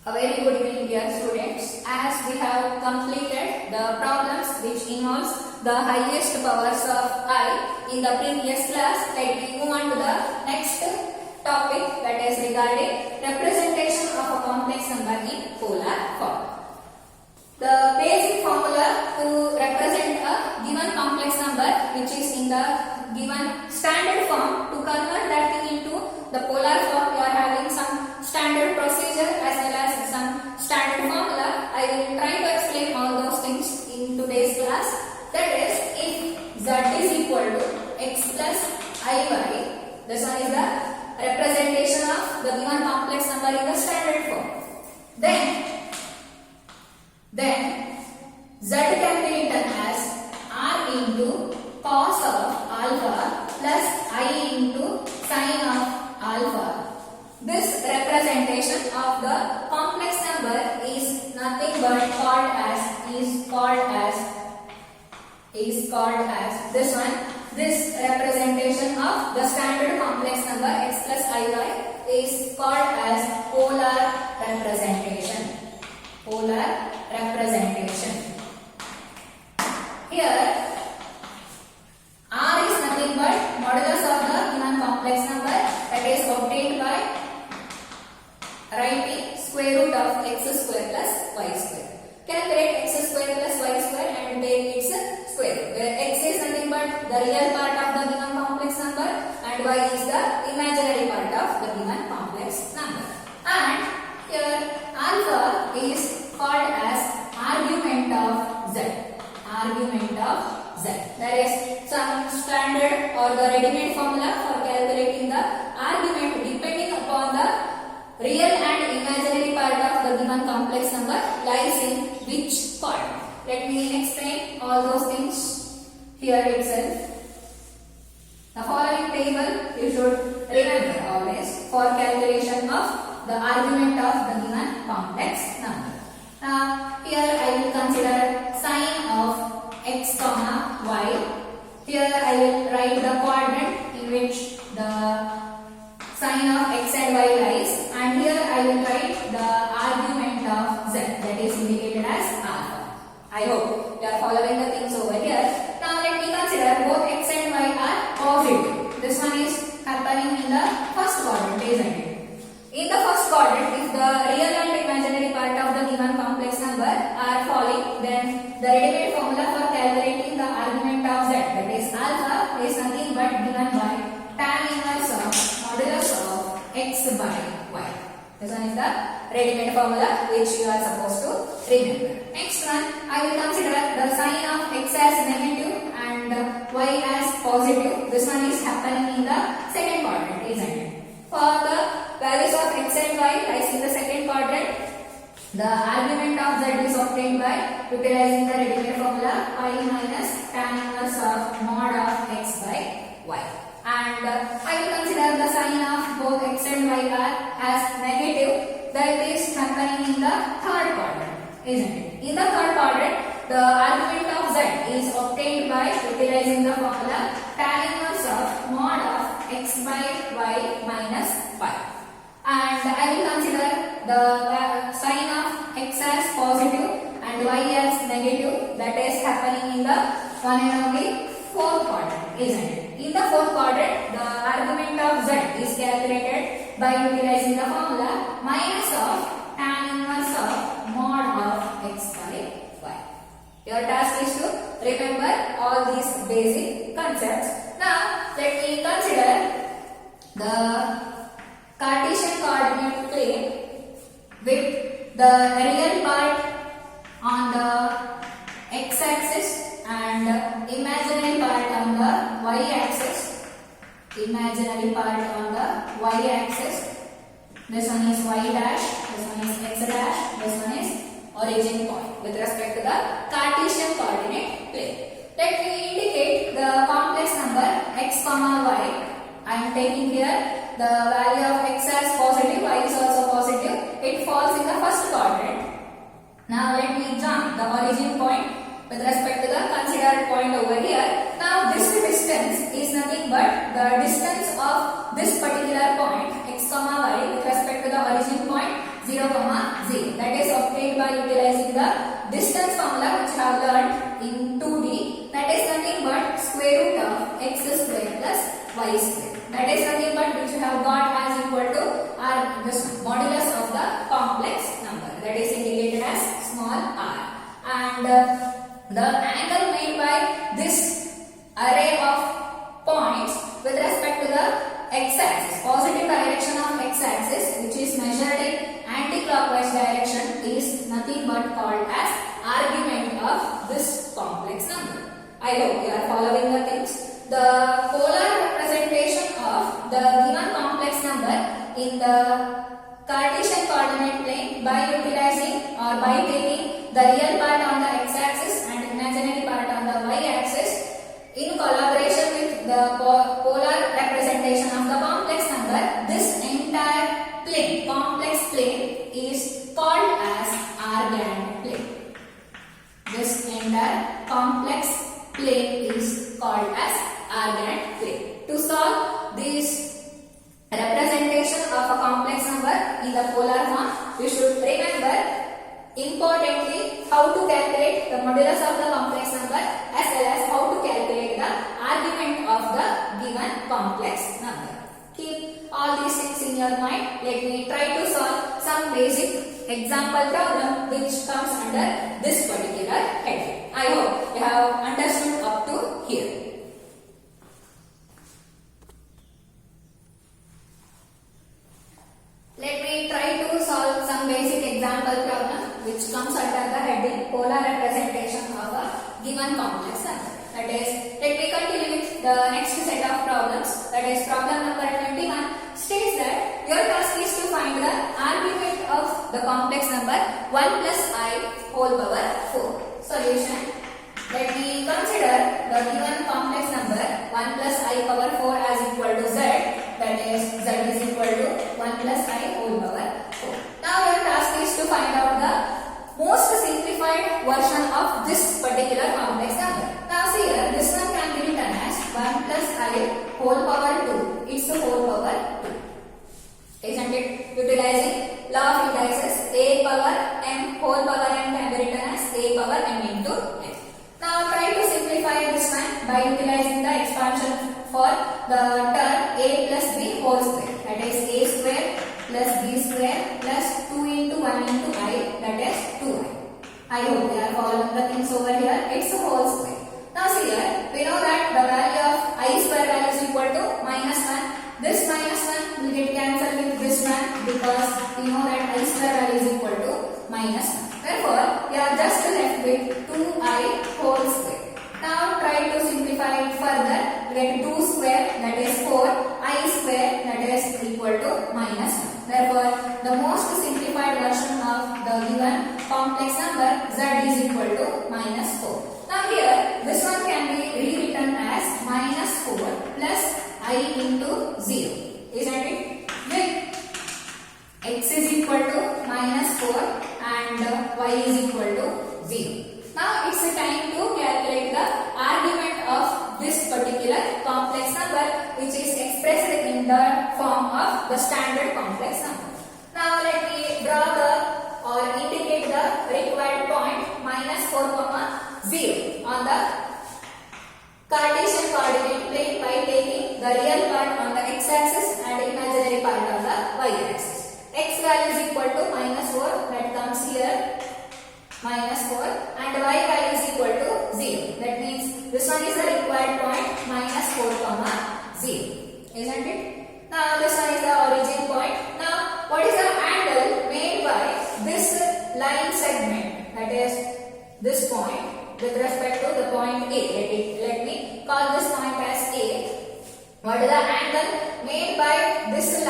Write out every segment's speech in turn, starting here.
A very good evening, dear students. As we have completed the problems which involves the highest powers of I in the previous class, let me move on to the next topic, that is regarding representation of a complex number in polar form. The basic formula to represent a given complex number which is in the given standard form, to convert that thing into the polar form, we are having some standard procedure as well as some standard formula. I will try to explain all those things in today's class. That is, if z is equal to x plus iy, this one is the representation of the given complex number in the standard form. Then z can be written as r into cos of alpha plus I into sin of alpha. This representation of the complex number is nothing but called as this one. This representation of the standard complex number x plus iy is called as polar representation. Here r is nothing but modulus of the given complex number, that is obtained by writing square root of x square plus y square. Calculate x square plus y square and take its square root, where x is nothing but the real part of the given complex number and y is the imaginary part of the given complex number. And here alpha is called as argument of z. There is some standard or the ready-made formula for calculating the argument depending upon the real and imaginary part of the given complex number lies in which part. Let me explain all those things here itself. The following table you should remember always for calculation of the argument of the given complex number. Now here I will consider sine of x comma y. Here I will write the quadrant in which the sine of x and y lies, and here I will write the argument of z, that is indicated as alpha. I hope you are following the things over here. Now let me consider both x and y are positive. This one is happening in the first quadrant, isn't it? In the first quadrant, if the real and imaginary part of the given complex number are falling, then the ready-made formula for calculating the argument of z, that is alpha, is nothing but given by tan inverse of modulus of x by y. This one is the ready-made formula which you are supposed to remember. Next one, I will consider the sign of x as negative and y as positive. This one is happening in the second quadrant, isn't it? For the values of x and y lies in the second quadrant, the argument of z is obtained by utilizing the ready-made formula y minus tan inverse of mod of x by y. And I will consider the sign of both x and y are as negative. That is happening in the third quadrant, isn't it? In the third quadrant, the argument of z is obtained by utilizing the formula tan inverse of mod of x by y minus 5. And I will consider the sign of x as positive and y as negative, that is happening in the one and only fourth quadrant, isn't it? In the fourth quadrant, the argument of z is calculated by utilizing the formula minus of tan inverse of mod of x by y. Your task is to remember all these basic concepts. Now, let me consider the Cartesian coordinate plane with the real part on the x-axis and imaginary part on the y-axis. This one is y dash, this one is x dash, this one is origin point with respect to the Cartesian coordinate plane. Let me indicate the complex number x comma y. I am taking here the value of x as positive, y is also positive. It falls in the first quadrant. Now let me jump the origin point with respect to the considered point over here. Now this distance is nothing but the distance of this particular point x comma y with respect to the origin point 0, 0. by utilizing the distance formula which I have learnt in 2D, that is nothing but square root of x square plus y square. That is nothing but which we have got as equal to our this modulus of the complex number, that is indicated as small r. And the angle made by this array of points with respect to the x-axis, positive direction of x-axis, which is measured in anti-clockwise direction, is nothing but called as argument of this complex number. I hope you are following the things. The polar representation of the given complex number in the Cartesian coordinate plane by utilizing or by taking the real part on the x-axis and imaginary part on the y-axis in collaboration with the polar representation of the complex number, this entire plane, complex plane, is called as Argand plane. This entire complex plane is called as Argand plane. To solve this representation of a complex number in the polar form, we should remember importantly how to calculate the modulus of the complex number as well as how to calculate the argument of the given complex number. Keep all these things in your mind. Let me try to solve some basic example problem which comes under this particular heading. I hope you have understood up to here. Let me try to solve some basic example problem which comes under the heading polar representation of a given complex number. That is, let me continue with the next set of problems. That is, problem number 21 states that your task is to find the argument of the complex number 1 plus I whole power 4. Solution. Let me consider the given complex number 1 plus I power 4 as equal to z. That is, z is equal to 1 plus I whole power 4. Now your task is to find out the most simplified version of this particular complex number. Now see here, this one can be written as 1 plus I whole power 2. It's the whole power 2. Isn't it? Utilizing law of indices, a power m whole power m can be written as a power m into n. Now try to simplify this one by utilizing the expansion for the term a plus b whole square. That is a square plus b square plus 2 into 1 into I, that is 2i. I hope you are following the things over here. It's a whole square. Now see here, we know that the value of I square value is equal to minus 1. This minus 1 will get cancelled with this one because we know that I square value is equal to minus 1. Therefore, we are just left with 2I whole square. Now try to simplify it further. We get 2 square, that is 4. I square, that is equal to minus 1. Therefore, the most simplified version of the given complex number z is equal to minus 4. Now here, this one can be rewritten as minus 4 plus I into 0. Isn't it? With x is equal to minus 4 and y is equal to 0. Now it's a time to calculate the argument of this particular complex number which is expressed in the form of the standard complex number. Now let me draw the or indicate the required point minus 4, 0 on the Cartesian coordinate plane by taking the real part on the x-axis and imaginary part on the y-axis. X value is equal to minus 4, that comes here, minus 4, and y value is equal to 0. That means this one is the required point minus 4, 0. Isn't it? Now this one is the origin point. Now what is the angle made by this line segment, that is this point, with respect to the point A? Let me call this point as A. What is the angle made by this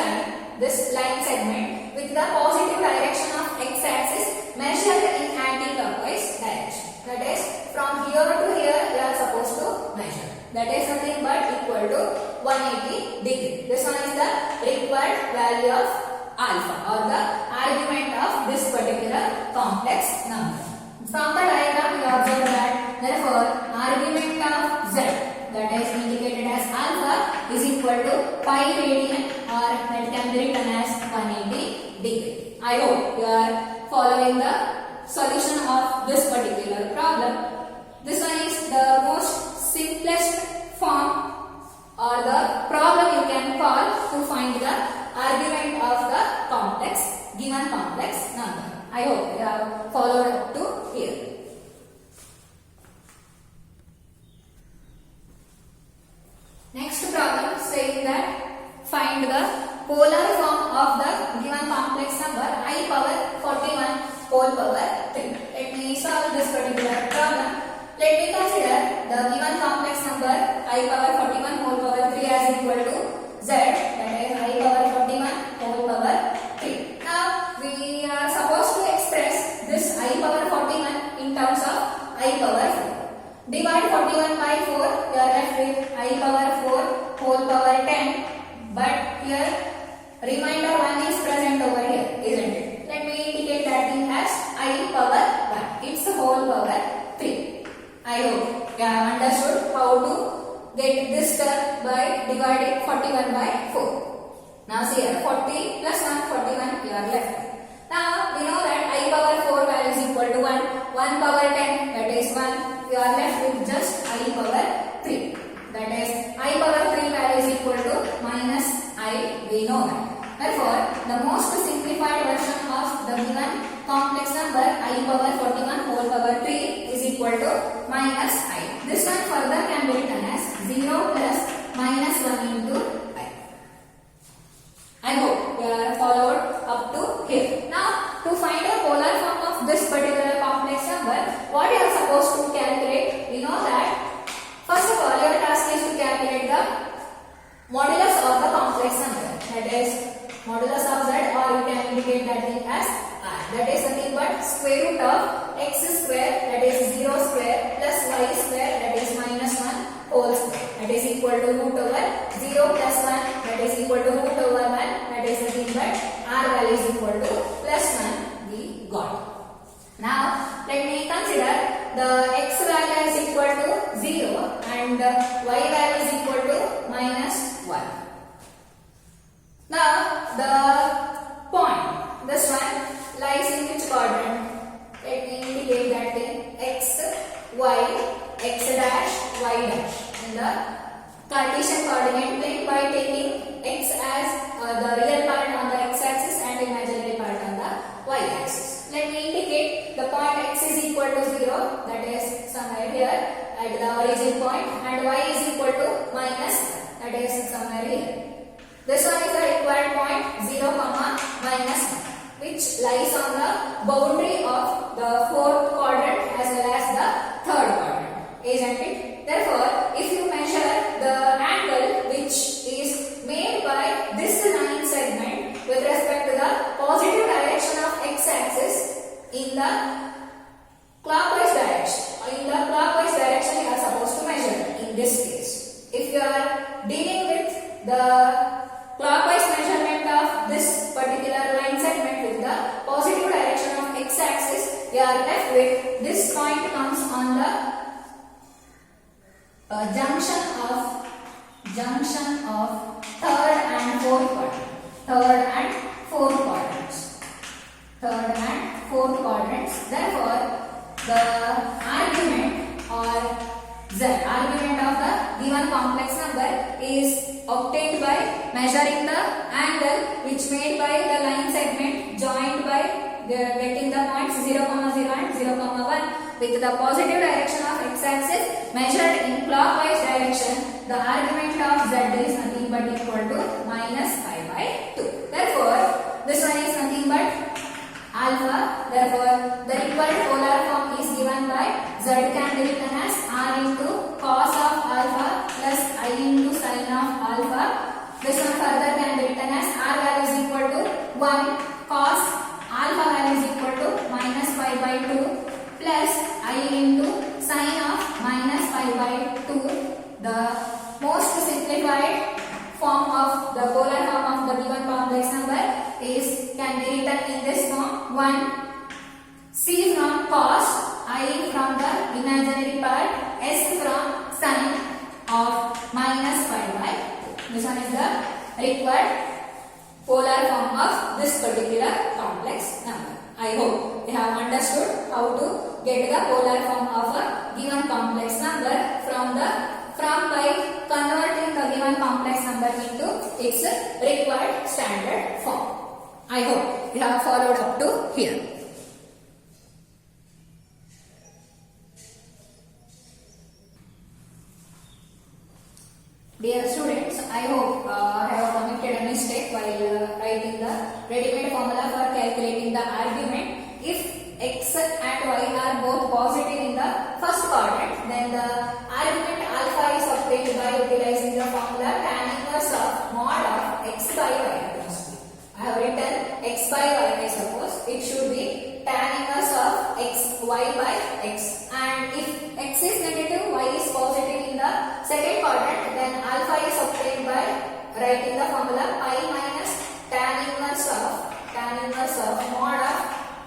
line segment with the positive direction of x-axis measured in anti-clockwise direction? That is, from here to here we are supposed to measure. That is nothing but equal to 180 degree. This one is the required value of alpha or the argument of this particular complex number. From the diagram we observe that therefore argument of z, that is indicated as alpha, is equal to pi radian or that can be written as 180 degree. I hope you are following the solution of this particular problem. This one is the most simplest form or the problem you can call to find the argument of the given complex number. I hope you have followed up to here. Next problem saying that find the polar form of the given complex number I power 41 whole power 3. Let me solve this particular problem. Let me consider the given complex number I power 41 whole power 3 as equal to z, that is I power 41 whole power 3. Now we are supposed to express this I power 41 in terms of I power 4. Divide 41 by 4, you are left with I power 4 whole power 10, but here remainder 1 is present over here, isn't it? Let me indicate that thing as I power 1. It's whole power 3. I hope you have understood how to get this term by dividing 41 by 4. Now see here, 40 plus 1, 41 you are left. Now we know that I power 4 value is equal to 1, 1 power 10 that is 1. You are left with just I power 3. That is I power 3 value is equal to minus I, we know that. Therefore, the most simplified version of the given complex number I power 41 whole power 3 is equal to minus I. This one further can be written as 0 plus minus 1 into I. I hope you are followed up to here. Now, to find the polar form of this particular complex number, what you are supposed to calculate, we know that first of all your task is to calculate the modulus of the complex number, that is modulus of z, or you can indicate that thing as r, that is nothing but square root of x square, that is 0 square, plus y square, that is minus 1 whole square, that is equal to root over 0 plus 1, that is equal to root over 1, that is nothing but r value is equal to plus 1 we got. Now let me consider the x value is equal to 0 and y value is equal to minus 1. Now the point, this one lies in which quadrant? Let me indicate that thing x, y, x dash, y dash in the Cartesian coordinate plane by taking x as the real part on the x axis and imaginary part on the y axis. Let me indicate the point x is equal to 0, that is somewhere here at the origin point, and y is equal to minus 1, that is somewhere here. This one is the required point 0, minus 1, which lies on the boundary of the fourth quadrant as well as the third quadrant, isn't it? Therefore, if you measure the angle which is made by this line segment with respect to the positive direction of x-axis in the clockwise direction, you are supposed to measure in this case. If you are dealing with the clockwise measurement of this particular line segment with the positive direction of x-axis, you are left with this point comes on the junction of third and fourth quadrants. Therefore, the argument of the given complex number is obtained by measuring the angle which made by the line segment joined by getting the points 0, 0 and 0, 1 with the positive direction of x-axis measured in clockwise direction. The argument of z is nothing but equal to minus pi by 2. Therefore, this one is nothing but alpha. Therefore, the required polar form is given by z can be written as r into cos of alpha plus I into sin of alpha. This one further can be written as r value is equal to 1 cos alpha value is equal to minus pi by 2 plus I into sin of minus pi by 2. The most simplified form of the polar form of the given complex number is can be written in this form: 1 c from cos, I from the imaginary part, s from sin of minus pi by 2. This one is the required polar form of this particular complex number. I hope you have understood how to get the polar form of a given complex number from by converting the given complex number into its required standard form. I hope you have followed up to here. Dear students, I hope I have committed a mistake while writing the ready-made formula for calculating the argument. If x and y are both positive in the first quadrant, then the argument alpha is obtained by utilizing the formula tan inverse of mod of x by y. I have written x by y, I suppose. It should be tan inverse of x y by x. And if x is negative, y is positive in the second quadrant, then alpha is obtained by writing the formula pi minus tan inverse of mod of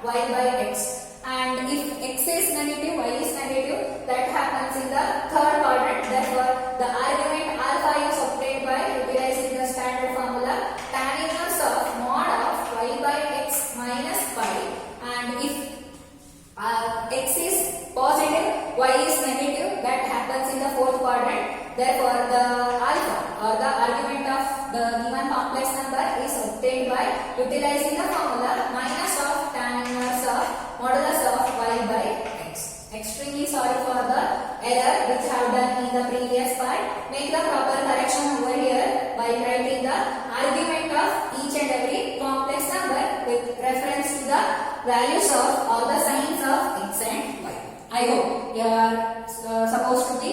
y by x. And if x is negative, y is negative, that happens in the third quadrant. Therefore, the argument alpha is obtained by utilizing the standard formula tan inverse of mod of y by x minus pi. And if x is positive, y is negative, that happens in the fourth quadrant. Therefore, the alpha or the argument of the given complex number is obtained by utilizing the formula minus of tan inverse of modulus of y by x. Extremely sorry for the error which I have done in the previous part. Make the proper correction over here by writing the argument of each and every complex number with reference to the values of all the signs of x and y. I hope you are supposed to be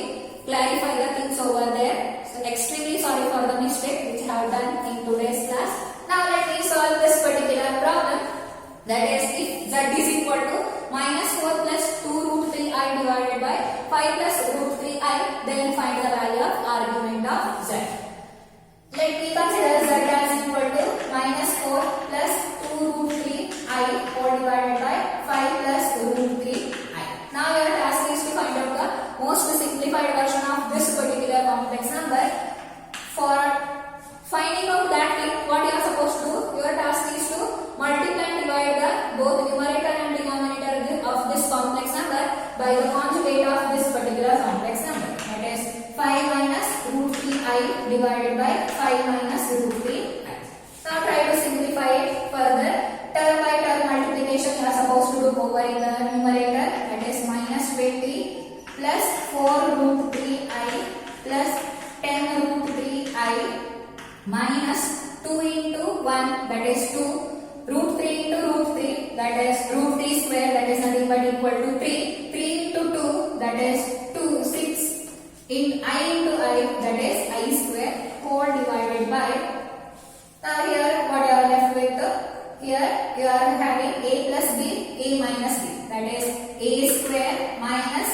clarify the things over there. So extremely sorry for the mistake which I have done in today's class. Now let me solve this particular problem. That is, if z is equal to minus 4 plus 2 root 3i divided by 5 plus root 3i, then find the value of argument of z. Let me consider z as equal to minus 4 plus 2 root 3i whole divided by 5 plus root 3i. Now your task is to find out the most simplified version of this particular complex number. For finding out that thing, what you are supposed to do, your task is to multiply and divide the both numerator and denominator of this complex number by the conjugate of this particular complex number. That is 5 minus root 3i divided by 5 minus root 3i. Now try to simplify it further. Term by term multiplication you are supposed to do over in the numerator. That is minus 20 plus 4 root 3i plus 10 root 3i minus 2 into 1, that is 2, root 3 into root 3, that is root 3 square, that is nothing but equal to 3, 3 into 2, that is 2, 6, in I into I, that is I square, whole divided by. Now here what you are left with, here you are having a plus b, a minus b, that is a square minus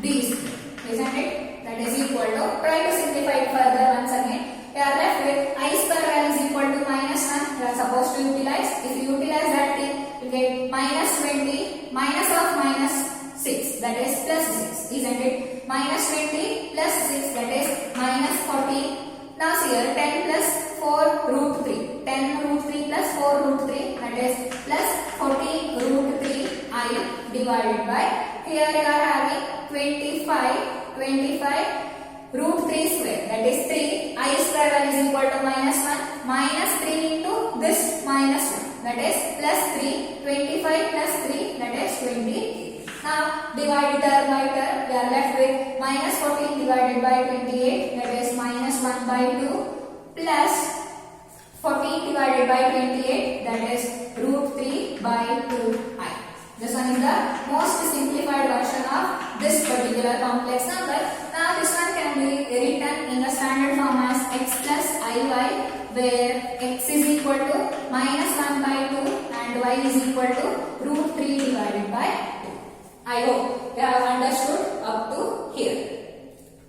b square, isn't it? That is equal to, try to simplify it further once again. You are left with I square value is equal to minus 1. You are supposed to utilize. If you utilize that thing, you get minus 20 minus of minus 6, that is plus 6, isn't it? Minus 20 plus 6, that is minus 14. Now see here 10 plus 4 root 3. 10 root 3 plus 4 root 3, that is plus 14 root 3 I divided by. Here you are having 25 root 3 square, that is 3, I square value is equal to minus 1, minus 3 into this minus 1, that is plus 3, 25 plus 3, that is 20. Now divide term by term, we are left with minus 14 divided by 28, that is minus 1 by 2, plus 14 divided by 28, that is root 3 by 2i. This one is the most simplified version of this particular complex number. Now this one can be written in the standard form as x plus iy, where x is equal to minus 1 by 2 and y is equal to root 3 divided by 2. I hope you have understood up to here.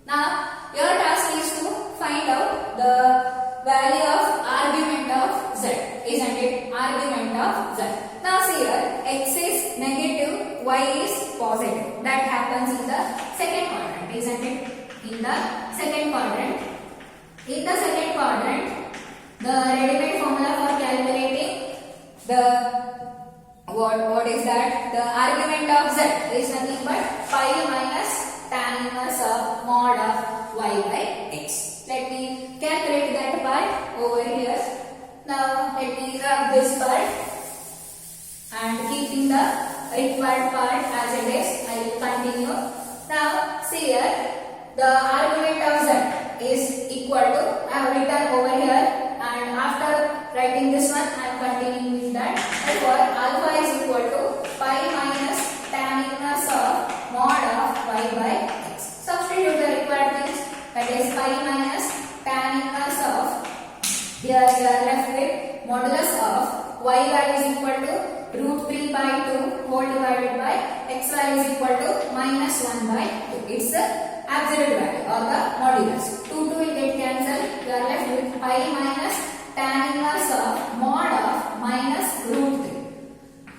Now your task is to find out the value of argument of z, isn't it? Argument of z. Now see here, x is negative, y is positive. That happens in the second quadrant, isn't it? In the second quadrant. In the second quadrant, the ready-made formula for calculating the what is that? The argument of z is nothing but pi minus tan inverse of mod of y by x. Let me calculate that part over here. Now let me rub this part and keeping the required part as it is, I will continue. Now see here, the argument of z is equal to, I have written over here, and after writing this one I am continuing with that. Therefore alpha is equal to pi minus tan inverse of mod of y by x. Substitute the required things, that is pi minus tan inverse of, here we are left with modulus of y is equal to root 3 by 2 whole divided by xy is equal to minus 1 by 2. It's the absolute value or the modulus. 2 will get cancelled. We are left with pi minus tan inverse of mod of minus root 3.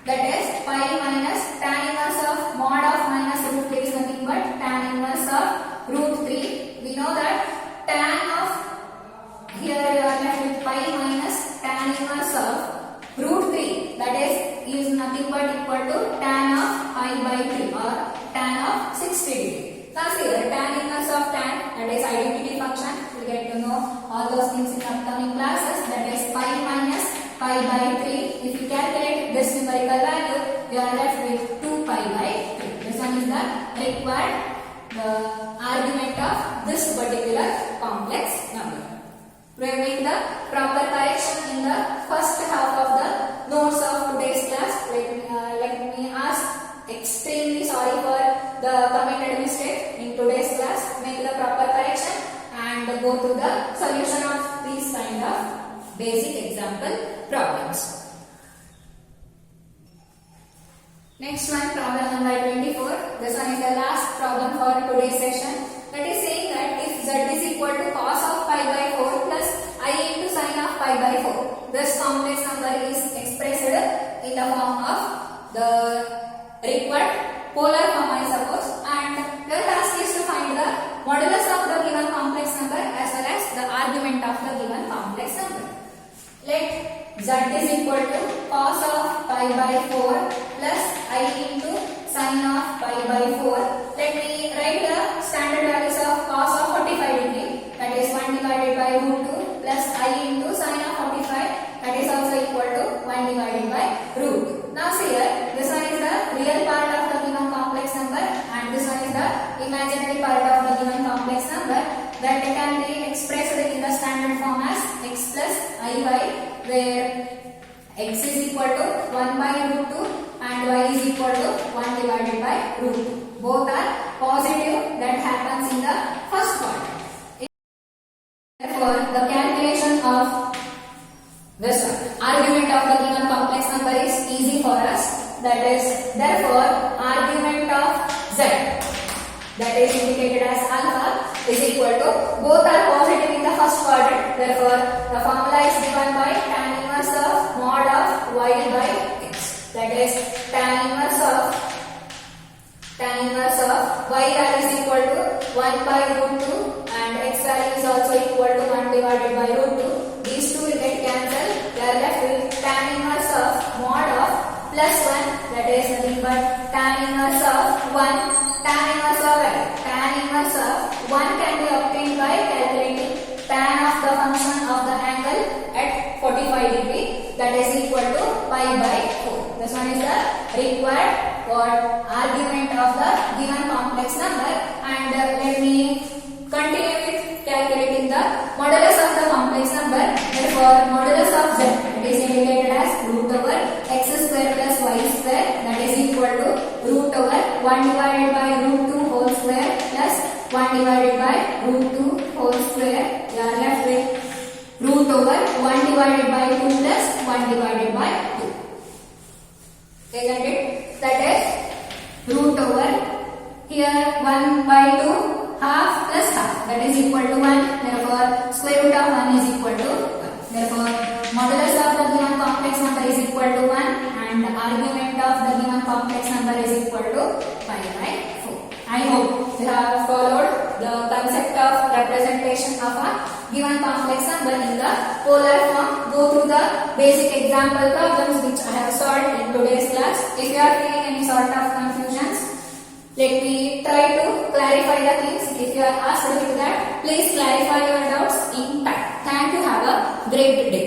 That is pi minus tan inverse of mod of minus root 3 is nothing but tan inverse of root 3. We know that tan of, here we are left with pi minus tan inverse of root 3, that is nothing but equal to tan of pi by 3 or tan of 60 degree. Now see the tan inverse of tan, that is identity function. We will get to know all those things in upcoming classes. That is pi minus pi by 3. If you calculate this numerical value, we are left with 2 pi by 3. This one is the required argument of this particular complex number. We have made the proper correction in the first half of the notes of today's class. Let me ask, extremely sorry for the committed mistake in today's class. Make the proper correction and go through the solution of these kind of basic example problems. Next one, problem number 24. This one is the last problem for today's session. That is saying that if z is equal to cos of pi by 4 plus I into sin of pi by 4, this complex number is expressed in the form of the required polar form, I suppose, and the task is to find the modulus of the given complex number as well as the argument of the given complex number. Let z is equal to cos of pi by 4 plus I into sin of pi by 4. Let me write the standard values of cos of 45 degree, that is 1 divided by root 2 plus I into sin of 45, that is also equal to 1 divided by root 2. Now see here, this one is the real part of the given complex number and this one is the imaginary part of the given complex number, that can be expressed in the standard form as x plus iy, where x is equal to 1 by root 2 and y is equal to 1 divided by root 2. Both are positive, that happens in the first quadrant. Therefore, the calculation of this argument of the given complex number is easy for us. That is, therefore, argument of z, that is indicated as alpha, is equal to, both are positive in the first quadrant. Therefore, the formula is given by tan inverse of mod of y by x. That is tan inverse of y value is equal to 1 by root 2 and x value is also equal to 1 divided by root 2. These two will get cancelled. We are left with tan inverse of mod of plus 1, that is nothing but tan inverse of 1. Tan inverse of tan inverse of 1 can be obtained by calculating tan of the function of the angle at 45 degree, that is equal to pi by 4. This one is the required argument of the given complex number, and let me continue with calculating the modulus of the complex number. Therefore, modulus of z, it is indicated as root over x square plus y square, that is equal to root over 1 divided by root 2 whole square plus 1 divided by root 2 whole square. We are left with root over 1 divided by 2 plus 1 divided by 2. Isn't it? That is root over, here 1 by 2, half plus half, that is equal to 1. Therefore, square root of 1 is equal to 1. Therefore, modulus of the given complex number is equal to 1 and the argument of the given complex number is equal to pi by 4. I hope you have followed the concept of representation of a given complex number in the polar form. Go through the basic example problems which I have solved in today's class. If you are feeling any sort of confusions, let me try to clarify the things. If you are asked with that, please clarify your doubts in time. Thank you. Have a great day.